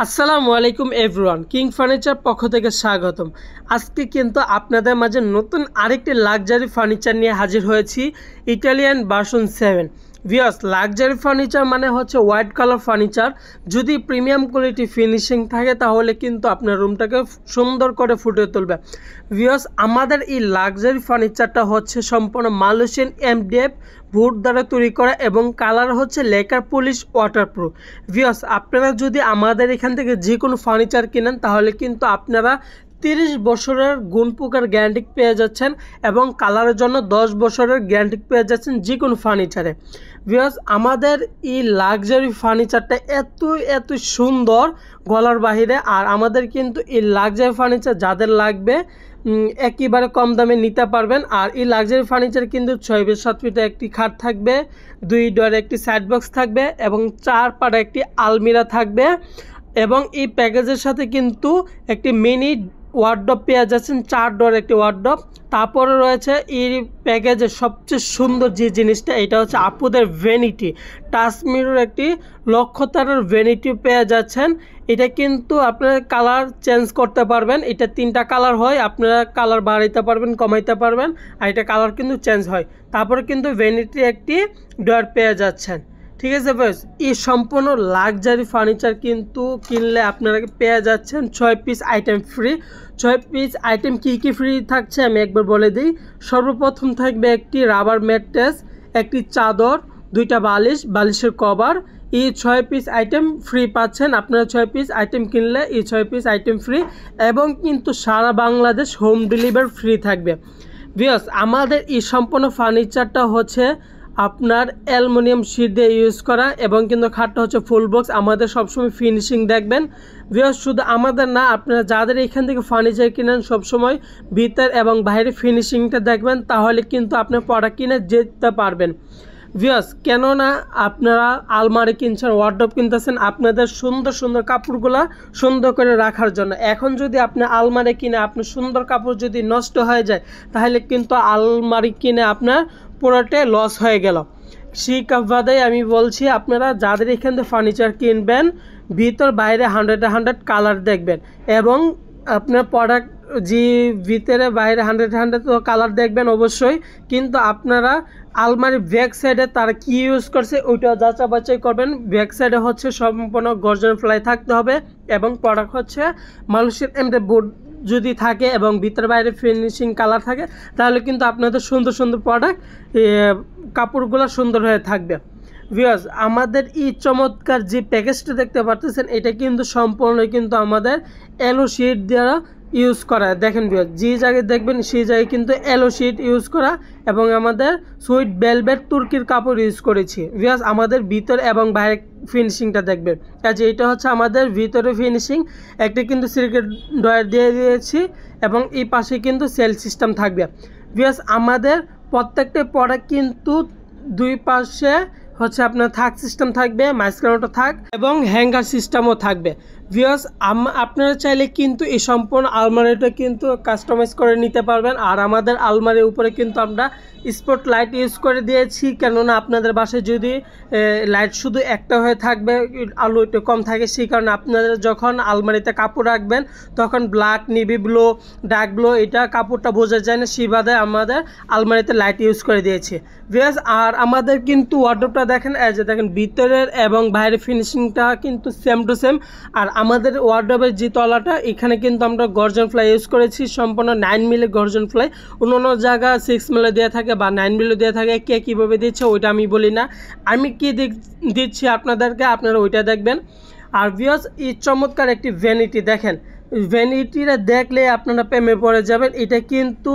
আসসালামু আলাইকুম everyone, king furniture পক্ষ থেকে স্বাগতম। আজকে কিন্তু আপনাদের মাঝে নতুন আরেকটি লাক্সারি ফার্নিচার নিয়ে হাজির হয়েছি, Italian version 7। Viewers, luxury furniture মানে হচ্ছে হোয়াইট কালার ফার্নিচার। যদি প্রিমিয়াম কোয়ালিটি ফিনিশিং থাকে তাহলে কিন্তু আপনার রুমটাকে সুন্দর করে ফুটিয়ে তুলবে। ভিউয়ার্স, আমাদের এই লাক্সারি ফার্নিচারটা হচ্ছে সম্পূর্ণ মালয়েশিয়ান এমডিএফ ভুট দ্বারা তৈরি করা এবং কালার হচ্ছে লেকার পলিশ ওয়াটারপ্রুফ। ভিউয়ার্স, আপনারা যদি আমাদের এখান থেকে যে কোনো ফার্নিচার কিনেন তাহলে কিন্তু আপনারা 30 বছরের গুণপোকার গ্যারান্টি পেয়ে যাচ্ছেন এবং কালারের জন্য 10 বছরের গ্যারান্টি পেয়ে যাচ্ছেন যে কোনো ফার্নিচারে। ভিউয়ার্স, আমাদের এই লাক্সারি ফার্নিচারটা এত সুন্দর গলার বাহিরে। আর আমাদের কিন্তু এই লাক্সারি ফার্নিচার যাদের লাগবে একেবারে কম দামে নিতে পারবেন। আর এই লাক্সারি ফার্নিচার কিন্তু 6/7 ফিটে একটি খাট থাকবে, 2 ডোরে একটি সাইড বক্স থাকবে এবং 4 পাড়ে একটি আলমিরা থাকবে। এবং এই প্যাকেজের সাথে কিন্তু একটি মিনি ওয়ার্ডরোব পেয়ে যাচ্ছেন, 4 ডোর একটি ওয়ার্ডরোব। তারপরে রয়েছে এই প্যাকেজের সবচেয়ে সুন্দর যে জিনিসটা, এটা হচ্ছে আপুদের ভ্যানিটি, টাচ মিরর একটি লক্ষ্যতারার ভ্যানিটি পেয়ে যাচ্ছেন। এটা কিন্তু আপনারা কালার চেঞ্জ করতে পারবেন, এটা 3টা কালার হয়, আপনারা কালার বাড়াইতে পারবেন, কমাইতে পারবেন, আর এটা কালার কিন্তু চেঞ্জ হয়। তারপরে কিন্তু ভ্যানিটি একটি ডোর পেয়ে যাচ্ছেন। ঠিক আছে ভাই, এই সম্পূর্ণ লাক্সারি ফার্নিচার কিন্তু কিনলে আপনারা পেয়ে যাচ্ছেন 6 piece item free. 6 piece item কী ফ্রি থাকছে আমি একবার বলে দিই। সর্বপ্রথম থাকবে একটি রাবার ম্যাট্রেস, একটি চাদর, 2টা বালিশের কভার। এই 6 পিস আইটেম ফ্রি পাচ্ছেন। আপনারা 6 পিস আইটেম কিনলে এই 6 পিস আইটেম ফ্রি এবং কিন্তু সারা বাংলাদেশ হোম ডেলিভারি ফ্রি থাকবে। ভিউয়ার্স, আমাদের এই সম্পূর্ণ ফার্নিচারটা হচ্ছে আপনার অ্যালুমিনিয়াম শীট দিয়ে ইউজ করা এবং কিন্তু খাটটা হচ্ছে ফুল বক্স। আমাদের সবসময় ফিনিশিং দেখবেন। ভিউয়ার্স, শুধু আমাদের না, আপনারা যাদের এখান থেকে ফার্নিচার কিনেন সবসময় ভিতর এবং বাইরে ফিনিশিংটা দেখবেন, তাহলে কিন্তু আপনি প্রোডাক্ট কিনে যেতে পারবেন। ভিউয়ার্স, কেননা আপনারা আলমারি কিনছেন, ওয়ার্ডরোব কিনতেছেন আপনাদের সুন্দর সুন্দর কাপড়গুলা সুন্দর করে রাখার জন্য। এখন যদি আপনি আলমারি কিনে আপনার সুন্দর কাপড় যদি নষ্ট হয়ে যায় তাহলে কিন্তু আলমারি কিনে আপনার পুরোটাই লস হয়ে গেল। সেই কারণে আমি বলছি, আপনারা যাদের এখান থেকে ফার্নিচার কিনবেন ভিতর বাইরে 100 কালার দেখবেন এবং আপনার প্রোডাক্ট যে ভিতরে বাইরে 100 কালার দেখবেন অবশ্যই। কিন্তু আপনারা আলমারির ব্যাক সাইডে তারা কি ইউজ করছে ওইটা যাচাই করবেন। ব্যাক সাইডে হচ্ছে সম্পূর্ণ গর্জন ফ্লাই থাকতে হবে এবং প্রোডাক্ট হচ্ছে মালয়েশিয়ান এমডিএফ বোর্ড যদি থাকে এবং ভিতরে বাইরে ফিনিশিং কালার থাকে তাহলে কিন্তু আপনাদের সুন্দর সুন্দর প্রোডাক্ট কাপড়গুলো সুন্দর হয়ে থাকবে। ভিউয়ার্স, আমাদের এই চমৎকার যে প্যাকেজটা দেখতে পাচ্ছেন এটা কিন্তু সম্পূর্ণ কিন্তু আমাদের এলো শিট দ্বারা ইউজ করা। দেখেন ভিউয়ার্স, যে জায়গায় দেখবেন সেই জায়গায় কিন্তু এলো শিট ইউজ করা এবং আমাদের সুইট ভেলভেট তুর্কির কাপড় ইউজ করেছি। ভিউয়ার্স, আমাদের ভিতর এবং বাইরে ফিনিশিংটা দেখবেন। কাজে এটা হচ্ছে আমাদের ভিতরে ফিনিশিং। একটা কিন্তু সিলিকেট ডয়ার দিয়ে দিয়েছি এবং এই পাশে কিন্তু সেল সিস্টেম থাকবে। ভিউয়ার্স, আমাদের প্রত্যেকটা প্রোডাক্ট কিন্তু 2 পাশে হচ্ছে আপনার থাক সিস্টেম থাকবে, মাঝখানেটা থাক এবং হ্যাঙ্গার সিস্টেমও থাকবে। ভিউয়ার্স, আপনারা চাইলে কিন্তু এই সম্পূর্ণ আলমারিটা কিন্তু কাস্টমাইজ করে নিতে পারবেন। আর আমাদের আলমারির উপরে কিন্তু আমরা স্পট লাইট ইউজ করে দিয়েছি, কেননা আপনাদের বাসায় যদি লাইট শুধু একটা হয়ে থাকবে, আলো একটু কম থাকে, সেই কারণে আপনারা যখন আলমারিতে কাপড় রাখবেন তখন black, navy blue, dark blue এটা কাপড়টা বোঝা যায় না, সেই বাদে আমাদের আলমারিতে লাইট ইউজ করে দিয়েছি। ভিউয়ার্স, আর আমাদের কিন্তু ওয়ার্ডরোবটা দেখেন, এই যে দেখেন ভিতরের এবং বাইরের ফিনিশিংটা কিন্তু সেম টু সেম। আর আমাদের ওয়ার্ডরোবের যে তলাটা এখানে কিন্তু আমরা গর্জন ফ্লাই ইউজ করেছি, সম্পূর্ণ 9 মিলি গর্জন ফ্লাই। অন্য জায়গা 6 মিলি দেওয়া থাকে বা 9 মিলি দেওয়া থাকে, কে কীভাবে দিচ্ছে ওইটা আমি বলি না, আমি কি দিচ্ছি আপনাদেরকে, আপনারা ওইটা দেখবেন। আর ভিউয়ার্স, এই চমৎকার একটি ভ্যানিটি দেখেন, ভ্যানিটিটা দেখলে আপনারা প্রেমে পড়ে যাবেন। এটা কিন্তু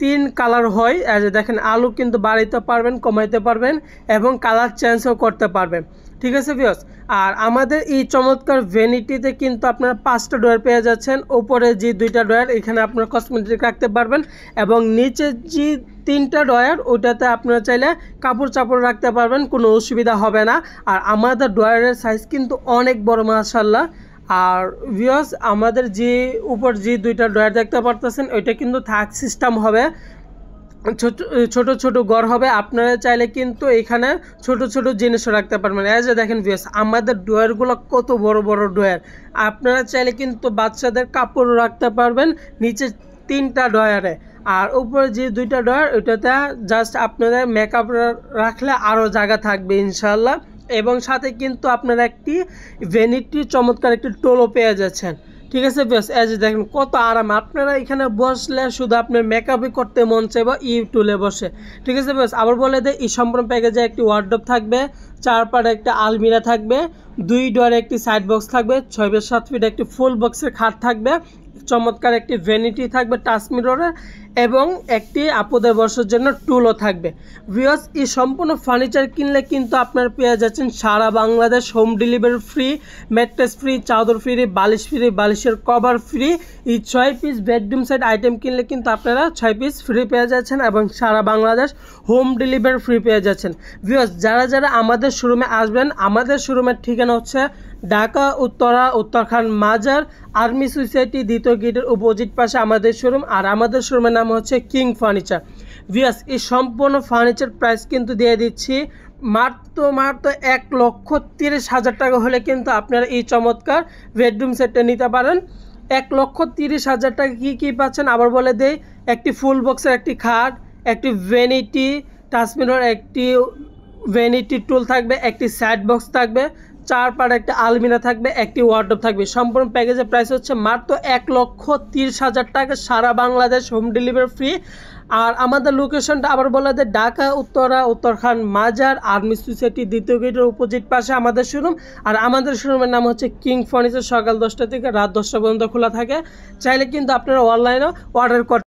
3 কালার হয়, দেখেন আলো কিন্তু বাড়াইতে পারবেন, কমাইতে পারবেন এবং কালার চেঞ্জও করতে পারবেন। ঠিক আছে ভিউয়ার্স, আর আমাদের এই চমৎকার ভ্যানিটিতে কিন্তু আপনারা 5টা ডয়ার পেয়ে যাচ্ছেন। উপরে যে 2টা ডয়ার এখানে আপনারা কসমেটিক রাখতে পারবেন এবং নিচে যে 3টা ডয়ার ওটাতে আপনারা চাইলে কাপড় চাপড় রাখতে পারবেন, কোনো অসুবিধা হবে না। আর আমাদের ডয়ারের সাইজ কিন্তু অনেক বড় মাশাআল্লাহ। আর ভিউয়ার্স, আমাদের যে উপর যে 2টা ডয়ার দেখতে পারতেছেন ওইটা কিন্তু থাক সিস্টেম হবে ছোট ছোট ছোট ঘর হবে। আপনারা চাইলে কিন্তু এখানে ছোট ছোট জিনিসও রাখতে পারবেন। এই যে দেখেন ভিউয়ার্স, আমাদের ড্রয়ারগুলো কত বড় বড় ড্রয়ার। আপনারা চাইলে কিন্তু বাচ্চাদের কাপড়ও রাখতে পারবেন নিচে 3টা ড্রয়ারে, আর উপরে যে 2টা ড্রয়ার ওইটাতে জাস্ট আপনাদের মেকআপ রাখলে আরও জায়গা থাকবে ইনশাল্লাহ। এবং সাথে কিন্তু আপনারা একটি ভ্যানিটি চমৎকার একটি টোলও পেয়ে যাচ্ছেন। ঠিক আছে বেশ, এই যে দেখেন কত আরাম। আপনারা এখানে বসলে শুধু আপনার মেকআপই করতে মন চাই বা টুলে বসে। ঠিক আছে বেশ, আবার বলে দেয় এই সম্পূর্ণ প্যাকেজে একটি ওয়ার্ডরোব থাকবে, 4 পাড়ে একটা আলমিরা থাকবে, 2 ডোরে একটি সাইড বক্স থাকবে, 6 বাই 7 ফিট একটি ফুল বক্সের খাট থাকবে, চমৎকার একটি ভ্যানিটি থাকবে টাচ মিররের, এবং একটি আপুদের বসার জন্য টুলও থাকবে। ভিউয়ার্স, এই সম্পূর্ণ ফার্নিচার কিনলে কিন্তু আপনারা পেয়ে যাচ্ছেন সারা Bangladesh home delivery free, mattress free, চাদর ফ্রি, বালিশ ফ্রি, বালিশের কভার ফ্রি। এই 6 পিস বেডরুম সেট আইটেম কিনলে কিন্তু আপনারা 6 পিস ফ্রি পেয়ে যাচ্ছেন এবং সারা বাংলাদেশ হোম ডেলিভারি ফ্রি পেয়ে যাচ্ছেন। ভিউয়ার্স, যারা যারা আমাদের শোরুমে আসবেন, আমাদের শোরুমের ঠিকানা হচ্ছে ঢাকা উত্তরা উত্তরখান মাজার আর্মি সোসাইটি 2য় গেটের অপোজিট পাশে আমাদের শোরুম, আর আমাদের শোরুমের নাম হচ্ছে কিং ফার্নিচার। ভিউয়ার্স, এই সম্পূর্ণ ফার্নিচার প্রাইস কিন্তু দিয়ে দিচ্ছি মাত্র 1,30,000 টাকা হলে কিন্তু আপনারা এই চমৎকার বেডরুম সেটটা নিতে পারেন। 1,30,000 টাকা কী পাচ্ছেন আবার বলে দেই, একটি ফুল বক্সের একটি খাট, একটি ভ্যানিটি টাচ মিরর, একটি ভ্যানিটি টুল থাকবে, একটি সাইড বক্স থাকবে, 4 পাড়ে একটা আলমিরা থাকবে, একটি ওয়ার্ডরোব থাকবে। সম্পূর্ণ প্যাকেজের প্রাইস হচ্ছে মাত্র 1,30,000 টাকা, সারা বাংলাদেশ হোম ডেলিভারি ফ্রি। আর আমাদের লোকেশনটা আবার বলে দেয় ঢাকা উত্তরা উত্তরখান মাজার আর্মি সোসাইটি 2য় গেটের অপোজিট পাশে আমাদের শোরুম। আর আমাদের শোরুমের নাম হচ্ছে কিং ফার্নিচার। সকাল 10টা থেকে রাত 10টা পর্যন্ত খোলা থাকে। চাইলে কিন্তু আপনারা অনলাইনেও অর্ডার করতে